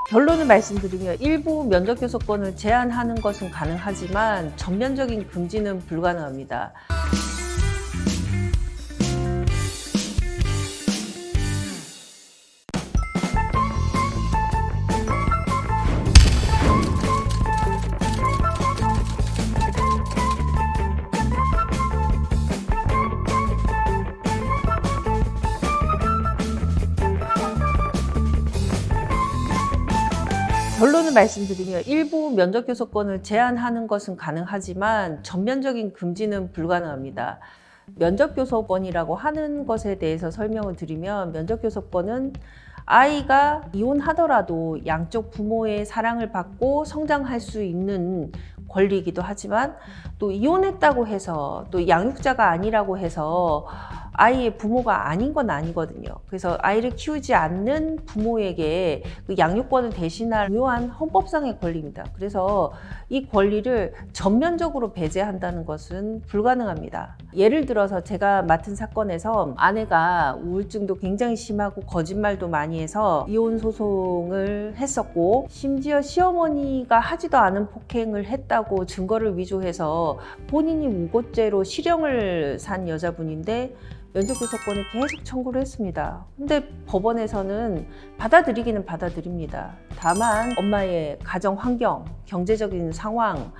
결론을 말씀드리면 일부 면접 교섭권을 제한하는 것은 가능하지만 전면적인 금지는 불가능합니다. 결론을 말씀드리면 일부 면접 교섭권을 제한하는 것은 가능하지만 전면적인 금지는 불가능합니다. 면접 교섭권이라고 하는 것에 대해서 설명을 드리면 면접 교섭권은 아이가 이혼하더라도 양쪽 부모의 사랑을 받고 성장할 수 있는 권리이기도 하지만 또 이혼했다고 해서 또 양육자가 아니라고 해서 아이의 부모가 아닌 건 아니거든요. 그래서 아이를 키우지 않는 부모에게 그 양육권을 대신할 중요한 헌법상의 권리입니다. 그래서 이 권리를 전면적으로 배제한다는 것은 불가능합니다. 예를 들어서 제가 맡은 사건에서 아내가 우울증도 굉장히 심하고 거짓말도 많이 해서 이혼 소송을 했었고 심지어 시어머니가 하지도 않은 폭행을 했다고 증거를 위조해서 본인이 무고죄로 실형을 산 여자분인데 면접교섭권을 계속 청구를 했습니다. 근데 법원에서는 받아들이기는 받아들입니다. 다만 엄마의 가정 환경, 경제적인 상황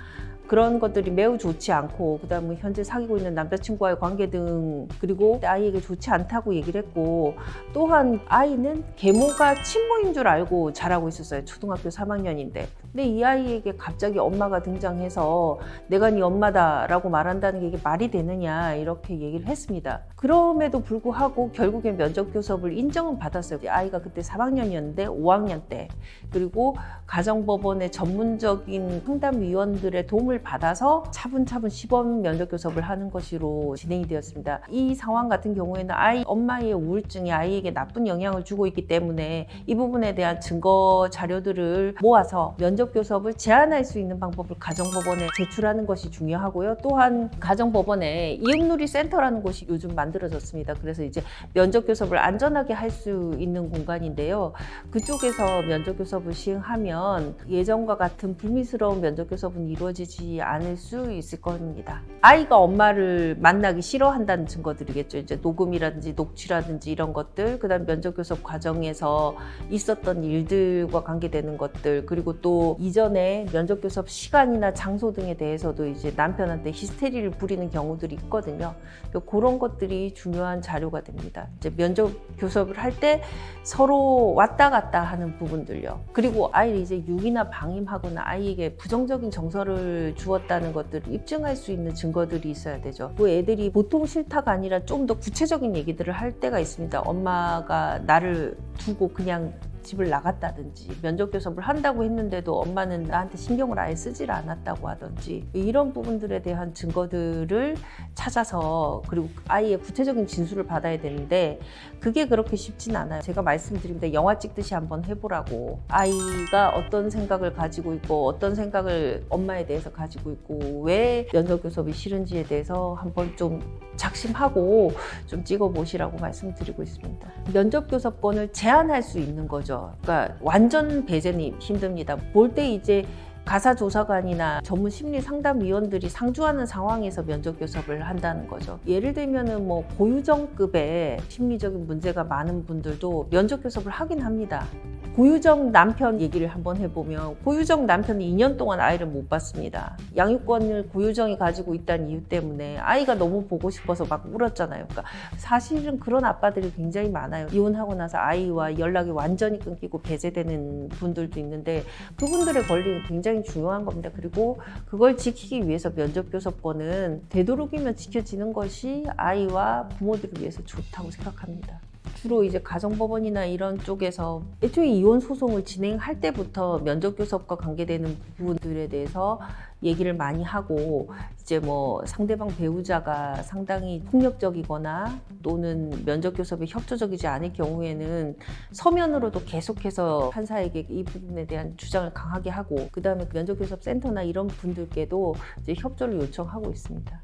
그런 것들이 매우 좋지 않고 그다음에 현재 사귀고 있는 남자친구와의 관계 등 그리고 아이에게 좋지 않다고 얘기를 했고 또한 아이는 계모가 친모인 줄 알고 자라고 있었어요. 초등학교 3학년인데 근데 이 아이에게 갑자기 엄마가 등장해서 내가 네 엄마다라고 말한다는 게 이게 말이 되느냐 이렇게 얘기를 했습니다. 그럼에도 불구하고 결국엔 면접교섭을 인정은 받았어요. 아이가 그때 3학년이었는데 5학년 때 그리고 가정법원의 전문적인 상담위원들의 도움을 받아서 차분차분 시범 면접교섭을 하는 것으로 진행이 되었습니다. 이 상황 같은 경우에는 엄마의 우울증이 아이에게 나쁜 영향을 주고 있기 때문에 이 부분에 대한 증거 자료들을 모아서 면접교섭을 제한할 수 있는 방법을 가정법원에 제출하는 것이 중요하고요. 또한 가정법원에 이웃누리 센터라는 곳이 요즘 만들어졌습니다. 그래서 이제 면접교섭을 안전하게 할 수 있는 공간인데요. 그쪽에서 면접교섭을 시행하면 예전과 같은 불미스러운 면접교섭은 이루어지지 않을 수 있을 겁니다. 아이가 엄마를 만나기 싫어한다는 증거들이겠죠. 이제 녹음이라든지 녹취라든지 이런 것들, 그다음 면접교섭 과정에서 있었던 일들과 관계되는 것들, 그리고 또 이전에 면접교섭 시간이나 장소 등에 대해서도 이제 남편한테 히스테리를 부리는 경우들이 있거든요. 그런 것들이 중요한 자료가 됩니다. 이제 면접교섭을 할 때 서로 왔다 갔다 하는 부분들요. 그리고 아이를 이제 유기나 방임하거나 아이에게 부정적인 정서를 주었다는 것들을 입증할 수 있는 증거들이 있어야 되죠. 그 애들이 보통 싫다가 아니라 좀 더 구체적인 얘기들을 할 때가 있습니다. 엄마가 나를 두고 그냥 집을 나갔다든지 면접교섭을 한다고 했는데도 엄마는 나한테 신경을 아예 쓰질 않았다고 하든지 이런 부분들에 대한 증거들을 찾아서 그리고 아이의 구체적인 진술을 받아야 되는데 그게 그렇게 쉽진 않아요. 제가 말씀드립니다. 영화 찍듯이 한번 해보라고. 아이가 어떤 생각을 가지고 있고 어떤 생각을 엄마에 대해서 가지고 있고 왜 면접교섭이 싫은지에 대해서 한번 좀 작심하고 좀 찍어보시라고 말씀드리고 있습니다. 면접교섭권을 제한할 수 있는 거죠. 그러니까 완전 배제는 힘듭니다. 볼 때 이제 가사조사관이나 전문 심리 상담위원들이 상주하는 상황에서 면접교섭을 한다는 거죠. 예를 들면은 뭐 고유정급의 심리적인 문제가 많은 분들도 면접교섭을 하긴 합니다. 고유정 남편 얘기를 한번 해보면 고유정 남편이 2년 동안 아이를 못 봤습니다. 양육권을 고유정이 가지고 있다는 이유 때문에 아이가 너무 보고 싶어서 막 울었잖아요. 그러니까 사실은 그런 아빠들이 굉장히 많아요. 이혼하고 나서 아이와 연락이 완전히 끊기고 배제되는 분들도 있는데 그분들의 권리는 굉장히 중요한 겁니다. 그리고 그걸 지키기 위해서 면접교섭권은 되도록이면 지켜지는 것이 아이와 부모들을 위해서 좋다고 생각합니다. 주로 이제 가정법원이나 이런 쪽에서 애초에 이혼 소송을 진행할 때부터 면접교섭과 관계되는 부분들에 대해서 얘기를 많이 하고 이제 뭐 상대방 배우자가 상당히 폭력적이거나 또는 면접교섭에 협조적이지 않을 경우에는 서면으로도 계속해서 판사에게 이 부분에 대한 주장을 강하게 하고 그 다음에 면접교섭 센터나 이런 분들께도 이제 협조를 요청하고 있습니다.